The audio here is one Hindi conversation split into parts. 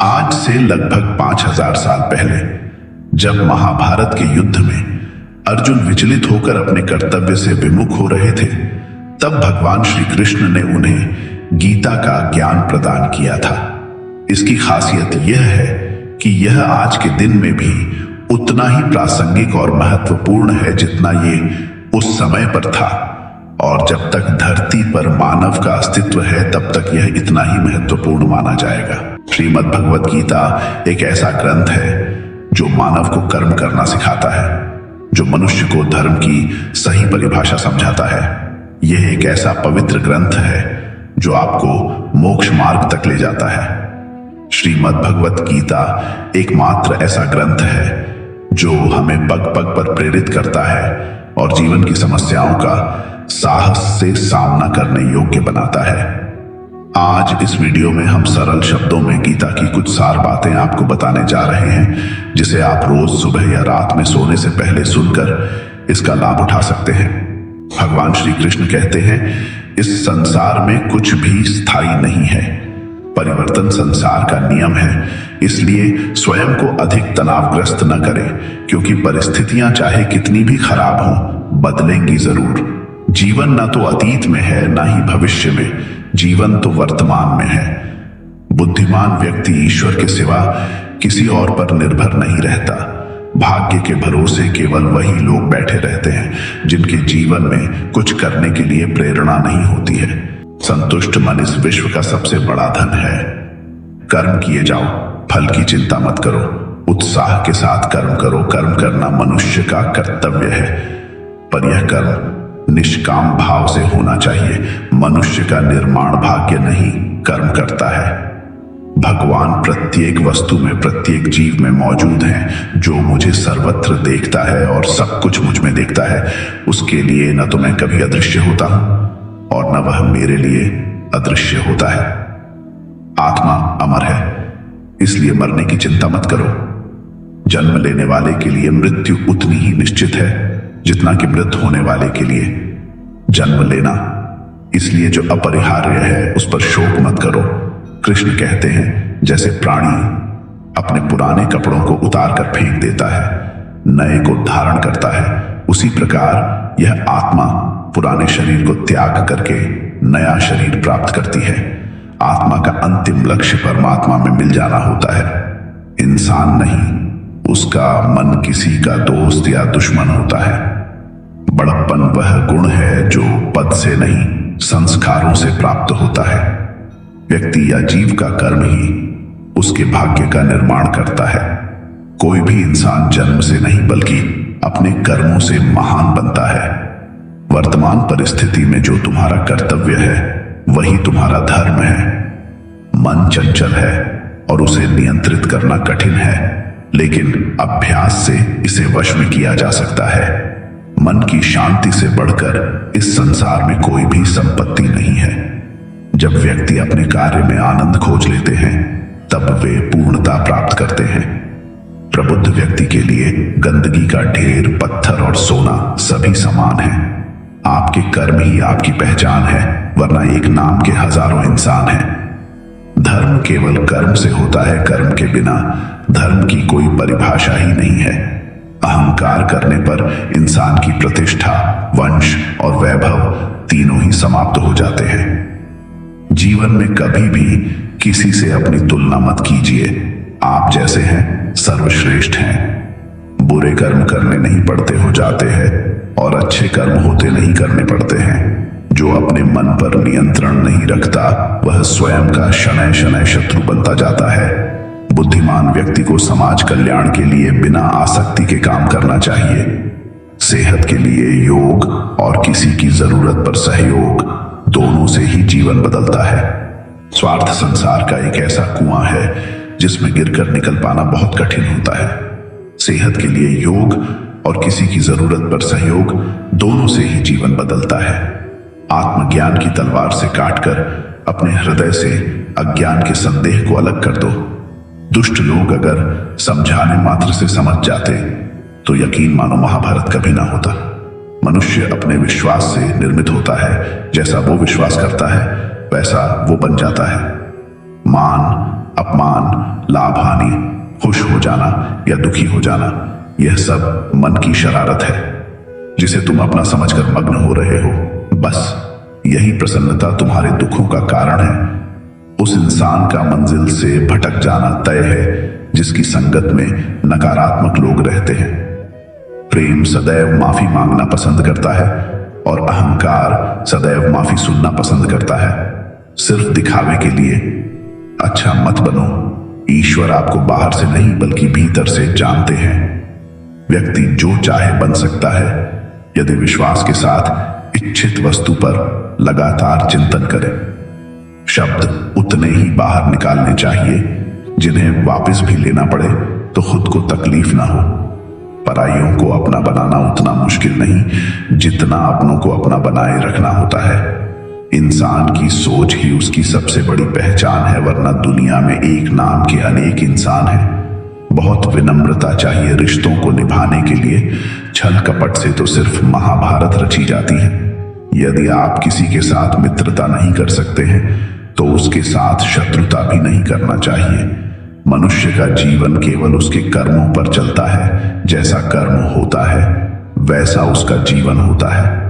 आज से लगभग 5000 साल पहले जब महाभारत के युद्ध में अर्जुन विचलित होकर अपने कर्तव्य से विमुख हो रहे थे, तब भगवान श्री कृष्ण ने उन्हें गीता का ज्ञान प्रदान किया था। इसकी खासियत यह है कि यह आज के दिन में भी उतना ही प्रासंगिक और महत्वपूर्ण है जितना ये उस समय पर था, और जब तक धरती पर मानव का अस्तित्व है तब तक यह इतना ही महत्वपूर्ण माना जाएगा। श्रीमद् भगवत गीता एक ऐसा ग्रंथ है जो मानव को कर्म करना सिखाता है, जो मनुष्य को धर्म की सही परिभाषा समझाता है। यह एक ऐसा पवित्र ग्रंथ है जो आपको मोक्ष मार्ग तक ले जाता है। श्रीमद् भगवत गीता एकमात्र ऐसा ग्रंथ है जो हमें पग पग पर प्रेरित करता है और जीवन की समस्याओं का साहस से सामना करने योग्य बनाता है। आज इस वीडियो में हम सरल शब्दों में गीता की कुछ सार बातें आपको बताने जा रहे हैं, जिसे आप रोज सुबह या रात में सोने से पहले सुनकर इसका लाभ उठा सकते हैं। भगवान श्री कृष्ण कहते हैं, इस संसार में कुछ भी स्थायी नहीं है। परिवर्तन संसार का नियम है, इसलिए स्वयं को अधिक तनावग्रस्त न करें, क्योंकि परिस्थितियां चाहे कितनी भी खराब हों, बदलेंगी जरूर। जीवन न तो अतीत में है न ही भविष्य में, जीवन तो वर्तमान में है। बुद्धिमान व्यक्ति ईश्वर के सिवा किसी और पर निर्भर नहीं रहता। भाग्य के भरोसे केवल वही लोग बैठे रहते हैं जिनके जीवन में कुछ करने के लिए प्रेरणा नहीं होती है। संतुष्ट मन इस विश्व का सबसे बड़ा धन है। कर्म किए जाओ, फल की चिंता मत करो, उत्साह के साथ कर्म करो। कर्म करना मनुष्य का कर्तव्य है, पर यह कर्म निष्काम भाव से होना चाहिए। मनुष्य का निर्माण भाग्य नहीं, कर्म करता है। भगवान प्रत्येक वस्तु में, प्रत्येक जीव में मौजूद हैं। जो मुझे सर्वत्र देखता है और सब कुछ मुझ में देखता है, उसके लिए न तो मैं कभी अदृश्य होता हूं और न वह मेरे लिए अदृश्य होता है। आत्मा अमर है, इसलिए मरने की चिंता मत करो। जन्म लेने वाले के लिए मृत्यु उतनी ही निश्चित है जितना कि मृत होने वाले के लिए जन्म लेना। इसलिए जो अपरिहार्य है उस पर शोक मत करो। कृष्ण कहते हैं, जैसे प्राणी अपने पुराने कपड़ों को उतार कर फेंक देता है, नए को धारण करता है, उसी प्रकार यह आत्मा पुराने शरीर को त्याग करके नया शरीर प्राप्त करती है। आत्मा का अंतिम लक्ष्य परमात्मा में मिल जाना होता है, इंसान नहीं। उसका मन किसी का दोस्त या दुश्मन होता है। बड़प्पन वह गुण है जो पद से नहीं, संस्कारों से प्राप्त होता है। व्यक्ति या जीव का कर्म ही उसके भाग्य का निर्माण करता है। कोई भी इंसान जन्म से नहीं बल्कि अपने कर्मों से महान बनता है। वर्तमान परिस्थिति में जो तुम्हारा कर्तव्य है वही तुम्हारा धर्म है। मन चंचल है और उसे नियंत्रित करना कठिन है, लेकिन अभ्यास से इसे वश में किया जा सकता है। मन की शांति से बढ़कर इस संसार में कोई भी संपत्ति नहीं है। जब व्यक्ति अपने कार्य में आनंद खोज लेते हैं तब वे पूर्णता प्राप्त करते हैं। प्रबुद्ध व्यक्ति के लिए गंदगी का ढेर, पत्थर और सोना सभी समान है। आपके कर्म ही आपकी पहचान है, वरना एक नाम के हजारों इंसान हैं। धर्म केवल कर्म से होता है, कर्म के बिना धर्म की कोई परिभाषा ही नहीं है। अहंकार करने पर इंसान की प्रतिष्ठा, वंश और वैभव तीनों ही समाप्त हो जाते हैं। जीवन में कभी भी किसी से अपनी तुलना मत कीजिए। आप जैसे हैं सर्वश्रेष्ठ हैं। बुरे कर्म करने नहीं पड़ते, हो जाते हैं, और अच्छे कर्म होते नहीं, करने पड़ते हैं। जो अपने मन पर नियंत्रण नहीं रखता वह स्वयं का शनैः शनैः शत्रु बनता जाता है। बुद्धिमान व्यक्ति को समाज कल्याण के लिए बिना आसक्ति के काम करना चाहिए। सेहत के लिए योग और किसी की जरूरत पर सहयोग, दोनों से ही जीवन बदलता है। स्वार्थ संसार का एक ऐसा कुआं है जिसमें गिरकर निकल पाना बहुत कठिन होता है। सेहत के लिए योग और किसी की जरूरत पर सहयोग, दोनों से ही जीवन बदलता है। आत्मज्ञान की तलवार से काटकर अपने हृदय से अज्ञान के संदेह को अलग कर दो। दुष्ट लोग अगर समझाने मात्र से समझ जाते तो यकीन मानो महाभारत कभी ना होता। मनुष्य अपने विश्वास से निर्मित होता है, जैसा वो विश्वास करता है वैसा वो बन जाता है। मान, अपमान, लाभ हानि, खुश हो जाना या दुखी हो जाना, यह सब मन की शरारत है जिसे तुम अपना समझकर मग्न हो रहे हो। बस यही प्रसन्नता तुम्हारे दुखों का कारण है। उस इंसान का मंजिल से भटक जाना तय है जिसकी संगत में नकारात्मक लोग रहते हैं। प्रेम सदैव माफी मांगना पसंद करता है और अहंकार सदैव माफी सुनना पसंद करता है। सिर्फ दिखावे के लिए अच्छा मत बनो। ईश्वर आपको बाहर से नहीं बल्कि भीतर से जानते हैं। व्यक्ति जो चाहे बन सकता है यदि विश्वास के साथ इच्छित वस्तु पर लगातार चिंतन करे। शब्द उतने ही बाहर निकालने चाहिए जिन्हें वापस भी लेना पड़े तो खुद को तकलीफ ना हो। पराइयों को अपना बनाना उतना मुश्किल नहीं जितना अपनों को अपना बनाए रखना होता है। इंसान की सोच ही उसकी सबसे बड़ी पहचान है, वरना दुनिया में एक नाम के अनेक इंसान हैं। बहुत विनम्रता चाहिए रिश्तों को निभाने के लिए। छल कपट से तो सिर्फ महाभारत रची जाती है। यदि आप किसी के साथ मित्रता नहीं कर सकते हैं तो उसके साथ शत्रुता भी नहीं करना चाहिए। मनुष्य का जीवन केवल उसके कर्मों पर चलता है। जैसा कर्म होता है वैसा उसका जीवन होता है।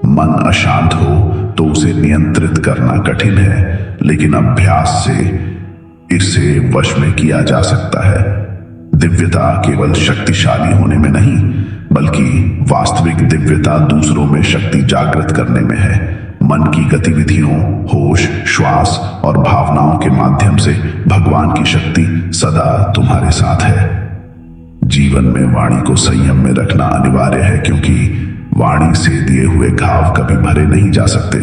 मन अशांत हो तो उसे नियंत्रित करना कठिन है, लेकिन अभ्यास से इसे वश में किया जा सकता है। दिव्यता केवल शक्तिशाली होने में नहीं बल्कि वास्तविक दिव्यता दूसरों में शक्ति जागृत करने में है। मन की गतिविधियों, होश, श्वास और भावनाओं के माध्यम से भगवान की शक्ति सदा तुम्हारे साथ है। जीवन में वाणी को संयम में रखना अनिवार्य है, क्योंकि वाणी से दिए हुए घाव कभी भरे नहीं जा सकते।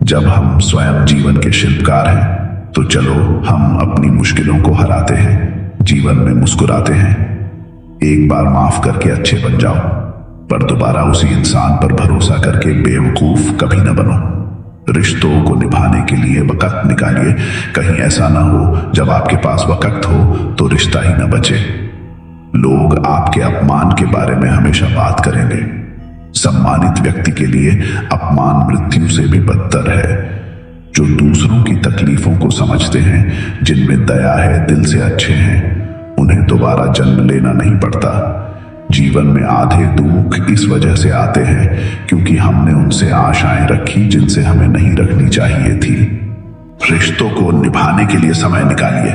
जब हम स्वयं जीवन के शिल्पकार हैं तो चलो हम अपनी मुश्किलों को हराते हैं, जीवन में मुस्कुराते हैं। एक बार माफ करके अच्छे बन जाओ, पर दोबारा उसी इंसान पर भरोसा करके बेवकूफ कभी न बनो। रिश्तों को निभाने के लिए वक्त निकालिए। कहीं ऐसा ना हो जब आपके पास वक्त हो तो रिश्ता ही न बचे। लोग आपके अपमान के बारे में हमेशा बात करेंगे। सम्मानित व्यक्ति के लिए अपमान मृत्यु से भी बदतर है। जो दूसरों की तकलीफों को समझते हैं, जिनमें दया है, दिल से अच्छे हैं, उन्हें दोबारा जन्म लेना नहीं पड़ता। जीवन में आधे दुख इस वजह से आते हैं क्योंकि हमने उनसे आशाएं रखी जिनसे हमें नहीं रखनी चाहिए थी। रिश्तों को निभाने के लिए समय निकालिए।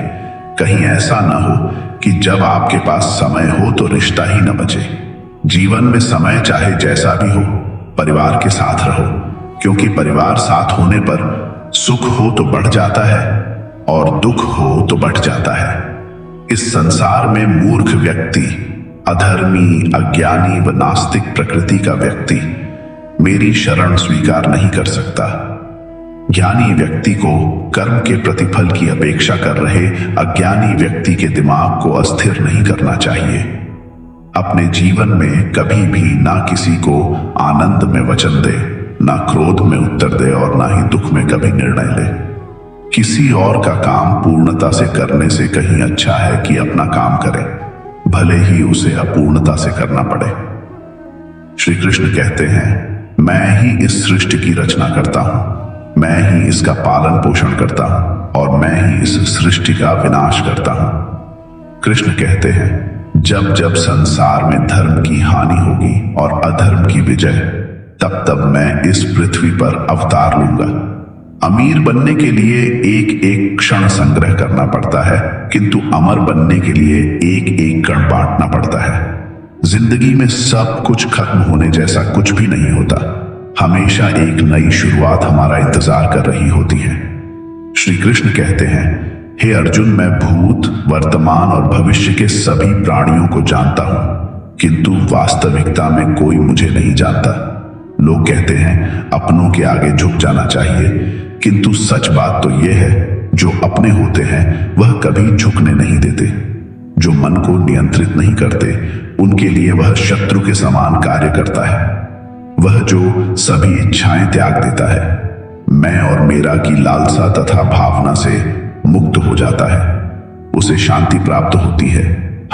कहीं ऐसा ना हो कि जब आपके पास समय हो तो रिश्ता ही न बचे। जीवन में समय चाहे जैसा भी हो, परिवार के साथ रहो, क्योंकि परिवार साथ होने पर सुख हो तो बढ़ जाता है और दुख हो तो बढ़ जाता है। इस संसार में मूर्ख व्यक्ति, अधर्मी, अज्ञानी व नास्तिक प्रकृति का व्यक्ति मेरी शरण स्वीकार नहीं कर सकता। ज्ञानी व्यक्ति को कर्म के प्रतिफल की अपेक्षा कर रहे अज्ञानी व्यक्ति के दिमाग को अस्थिर नहीं करना चाहिए। अपने जीवन में कभी भी ना किसी को आनंद में वचन दे, ना क्रोध में उत्तर दे और ना ही दुख में कभी निर्णय ले। किसी और का काम पूर्णता से करने से कहीं अच्छा है कि अपना काम करे, भले ही उसे अपूर्णता से करना पड़े। श्री कृष्ण कहते हैं, मैं ही इस सृष्टि की रचना करता हूं, मैं ही इसका पालन पोषण करता हूं और मैं ही इस सृष्टि का विनाश करता हूं। कृष्ण कहते हैं, जब जब संसार में धर्म की हानि होगी और अधर्म की विजय, तब तब मैं इस पृथ्वी पर अवतार लूंगा। अमीर बनने के लिए एक एक क्षण संग्रह करना पड़ता है, किंतु अमर बनने के लिए एक एक कण बांटना पड़ता है। जिंदगी में सब कुछ खत्म होने जैसा कुछ भी नहीं होता। हमेशा एक नई शुरुआत हमारा इंतजार कर रही होती है। श्री कृष्ण कहते हैं, हे अर्जुन, मैं भूत, वर्तमान और भविष्य के सभी प्राणियों को जानता हूं, किंतु वास्तविकता में कोई मुझे नहीं जानता। लोग कहते हैं अपनों के आगे झुक जाना चाहिए, किंतु सच बात तो यह है, जो अपने होते हैं वह कभी झुकने नहीं देते। जो मन को नियंत्रित नहीं करते, उनके लिए वह शत्रु के समान कार्य करता है। वह जो सभी इच्छाएं त्याग देता है, मैं और मेरा की लालसा तथा भावना से मुक्त हो जाता है, उसे शांति प्राप्त होती है।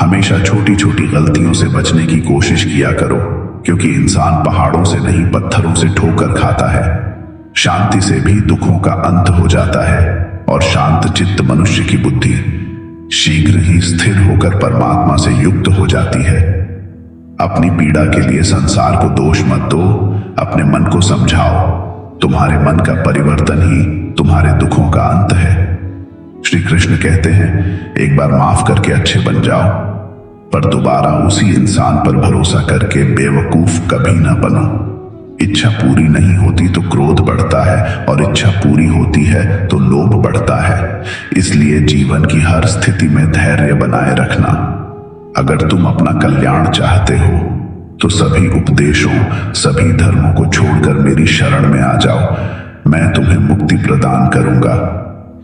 हमेशा छोटी छोटी गलतियों से बचने की कोशिश किया करो, क्योंकि इंसान पहाड़ों से नहीं, पत्थरों से ठोकर खाता है। शांति से भी दुखों का अंत हो जाता है। और शांत चित्त मनुष्य की बुद्धि शीघ्र ही स्थिर होकर परमात्मा से युक्त हो जाती है। अपनी पीड़ा के लिए संसार को दोष मत दो, अपने मन को समझाओ। तुम्हारे मन का परिवर्तन ही तुम्हारे दुखों का अंत है। श्री कृष्ण कहते हैं, एक बार माफ करके अच्छे बन जाओ, पर दोबारा उसी इंसान पर भरोसा करके बेवकूफ कभी ना बनो। इच्छा पूरी नहीं होती तो क्रोध बढ़ता है, और इच्छा पूरी होती है तो लोभ बढ़ता है। इसलिए जीवन की हर स्थिति में धैर्य बनाए रखना। अगर तुम अपना कल्याण चाहते हो तो सभी उपदेशों, सभी धर्मों को छोड़कर मेरी शरण में आ जाओ। मैं तुम्हें मुक्ति प्रदान करूंगा।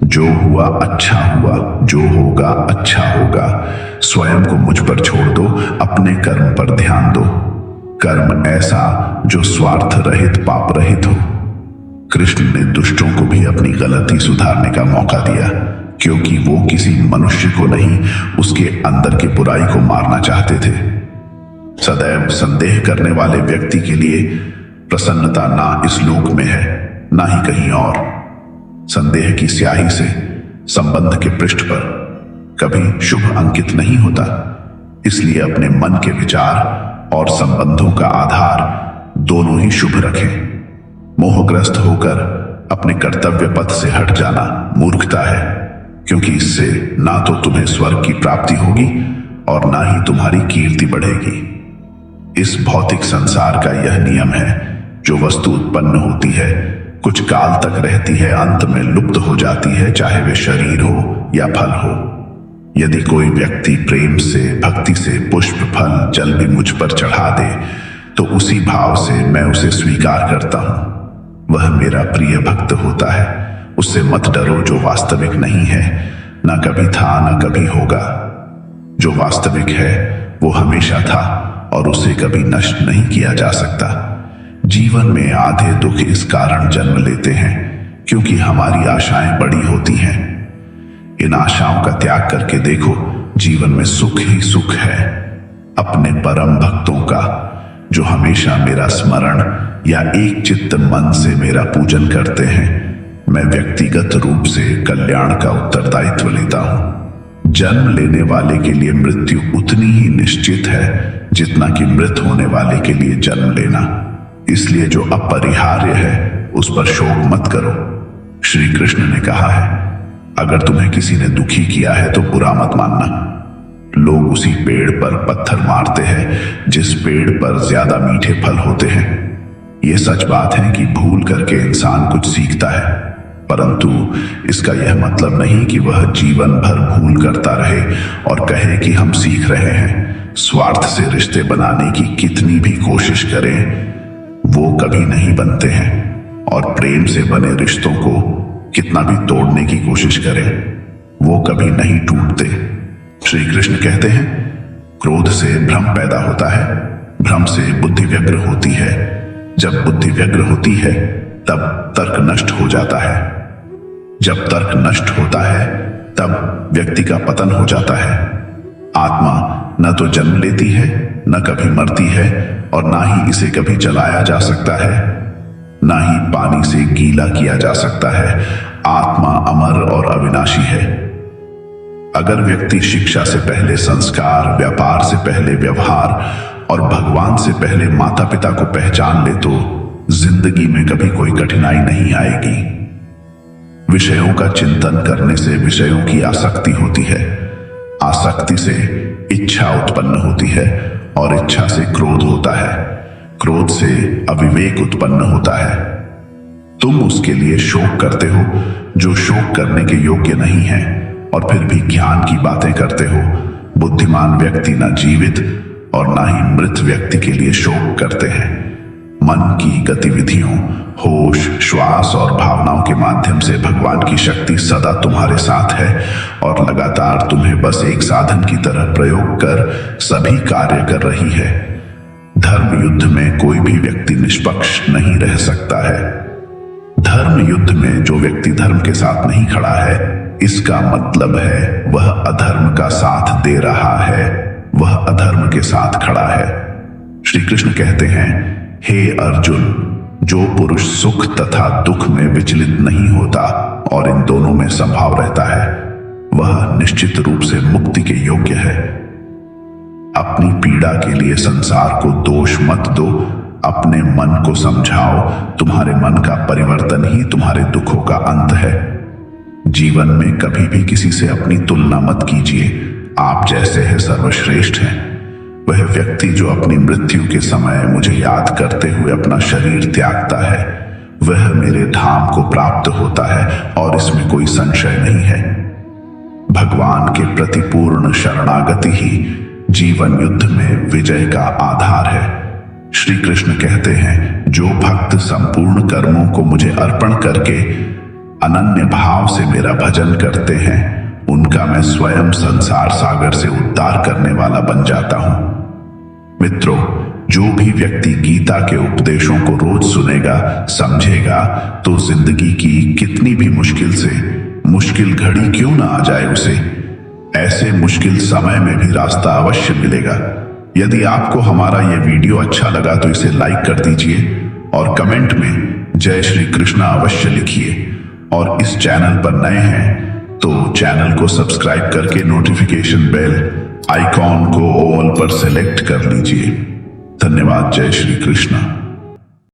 जो हुआ अच्छा हुआ, जो होगा अच्छा होगा। स्वयं को मुझ पर छोड़ दो, अपने कर्म पर ध्यान दो। कर्म ऐसा जो स्वार्थ रहित, पाप रहित हो। कृष्ण ने दुष्टों को भी अपनी गलती सुधारने का मौका दिया, क्योंकि वो किसी मनुष्य को नहीं, उसके अंदर की बुराई को मारना चाहते थे। सदैव संदेह करने वाले व्यक्ति के लिए प्रसन्नता ना इस लोक में है, ना ही कहीं और। संदेह की स्याही से संबंध के पृष्ठ पर कभी शुभ अंकित नहीं होता। इसलिए अपने मन के विचार और संबंधों का आधार दोनों ही शुभ रखें। मोहग्रस्त होकर अपने कर्तव्य पथ से हट जाना मूर्खता है, क्योंकि इससे ना तो तुम्हें स्वर्ग की प्राप्ति होगी और ना ही तुम्हारी कीर्ति बढ़ेगी। इस भौतिक संसार का यह नियम है, जो वस्तु उत्पन्न होती है, कुछ काल तक रहती है, अंत में लुप्त हो जाती है, चाहे वे शरीर हो या फल हो। यदि कोई व्यक्ति प्रेम से, भक्ति से पुष्प, फल, जल भी मुझ पर चढ़ा दे तो उसी भाव से मैं उसे स्वीकार करता हूं। वह मेरा प्रिय भक्त होता है। उससे मत डरो जो वास्तविक नहीं है, ना कभी था ना कभी होगा। जो वास्तविक है वो हमेशा था और उसे कभी नष्ट नहीं किया जा सकता। जीवन में आधे दुख इस कारण जन्म लेते हैं क्योंकि हमारी आशाएं बड़ी होती हैं। इन आशाओं का त्याग करके देखो, जीवन में सुख ही सुख है। अपने परम भक्तों का, जो हमेशा मेरा स्मरण या एक चित्त मन से मेरा पूजन करते हैं, मैं व्यक्तिगत रूप से कल्याण का उत्तरदायित्व लेता हूं। जन्म लेने वाले के लिए मृत्यु उतनी ही निश्चित है जितना कि मृत होने वाले के लिए जन्म लेना। इसलिए जो अपरिहार्य है उस पर शोक मत करो। श्री कृष्ण ने कहा है, अगर तुम्हें किसी ने दुखी किया है तो बुरा मत मानना। लोग उसी पेड़ पर पत्थर मारते हैं जिस पेड़ पर ज्यादा मीठे फल होते हैं। यह सच बात है कि भूल करके इंसान कुछ सीखता है, परंतु इसका यह मतलब नहीं कि वह जीवन भर भूल करता रहे और कहे कि हम सीख रहे हैं। स्वार्थ से रिश्ते बनाने की कितनी भी कोशिश करें, वो कभी नहीं बनते हैं, और प्रेम से बने रिश्तों को कितना भी तोड़ने की कोशिश करें, वो कभी नहीं टूटते। श्री कृष्ण कहते हैं, क्रोध से भ्रम पैदा होता है, भ्रम से बुद्धि व्यग्र होती है, जब बुद्धि व्यग्र होती है तब तर्क नष्ट हो जाता है, जब तर्क नष्ट होता है तब व्यक्ति का पतन हो जाता है। आत्मा न तो जन्म लेती है, न कभी मरती है, और ना ही इसे कभी जलाया जा सकता है, ना ही पानी से गीला किया जा सकता है। आत्मा अमर और अविनाशी है। अगर व्यक्ति शिक्षा से पहले संस्कार, व्यापार से पहले व्यवहार और भगवान से पहले माता पिता को पहचान ले तो जिंदगी में कभी कोई कठिनाई नहीं आएगी। विषयों का चिंतन करने से विषयों की आसक्ति होती है, आसक्ति से इच्छा उत्पन्न होती है, और इच्छा से क्रोध होता है, क्रोध से अविवेक उत्पन्न होता है। तुम उसके लिए शोक करते हो जो शोक करने के योग्य नहीं है, और फिर भी ज्ञान की बातें करते हो। बुद्धिमान व्यक्ति न जीवित और ना ही मृत व्यक्ति के लिए शोक करते हैं। मन की गतिविधियों, होश, श्वास और भावनाओं के माध्यम से भगवान की शक्ति सदा तुम्हारे साथ है और लगातार तुम्हें बस एक साधन की तरह प्रयोग कर सभी कार्य कर रही है। धर्म युद्ध में कोई भी व्यक्ति निष्पक्ष नहीं रह सकता है। धर्म युद्ध में जो व्यक्ति धर्म के साथ नहीं खड़ा है, इसका मतलब है वह अधर्म का साथ दे रहा है, वह अधर्म के साथ खड़ा है। श्री कृष्ण कहते हैं, हे अर्जुन, जो पुरुष सुख तथा दुख में विचलित नहीं होता और इन दोनों में संभाव रहता है, वह निश्चित रूप से मुक्ति के योग्य है। अपनी पीड़ा के लिए संसार को दोष मत दो, अपने मन को समझाओ। तुम्हारे मन का परिवर्तन ही तुम्हारे दुखों का अंत है। जीवन में कभी भी किसी से अपनी तुलना मत कीजिए। आप जैसे हैं सर्वश्रेष्ठ हैं। वह व्यक्ति जो अपनी मृत्यु के समय मुझे याद करते हुए अपना शरीर त्यागता है, वह मेरे धाम को प्राप्त होता है और इसमें कोई संशय नहीं है। भगवान के प्रति पूर्ण शरणागति ही जीवन युद्ध में विजय का आधार है। श्री कृष्ण कहते हैं, जो भक्त संपूर्ण कर्मों को मुझे अर्पण करके अनन्य भाव से मेरा भजन करते हैं, उनका मैं स्वयं संसार सागर से उद्धार करने वाला बन जाता हूं। मित्रों, जो भी व्यक्ति गीता के उपदेशों को रोज सुनेगा, समझेगा, तो जिंदगी की कितनी भी मुश्किल से मुश्किल घड़ी क्यों ना आ जाए, उसे ऐसे मुश्किल समय में भी रास्ता अवश्य मिलेगा। यदि आपको हमारा यह वीडियो अच्छा लगा तो इसे लाइक कर दीजिए और कमेंट में जय श्री कृष्ण अवश्य लिखिए। और इस चैनल पर नए हैं तो चैनल को सब्सक्राइब करके नोटिफिकेशन बेल आइकॉन को ऑल पर सेलेक्ट कर लीजिए। धन्यवाद। जय श्री कृष्ण।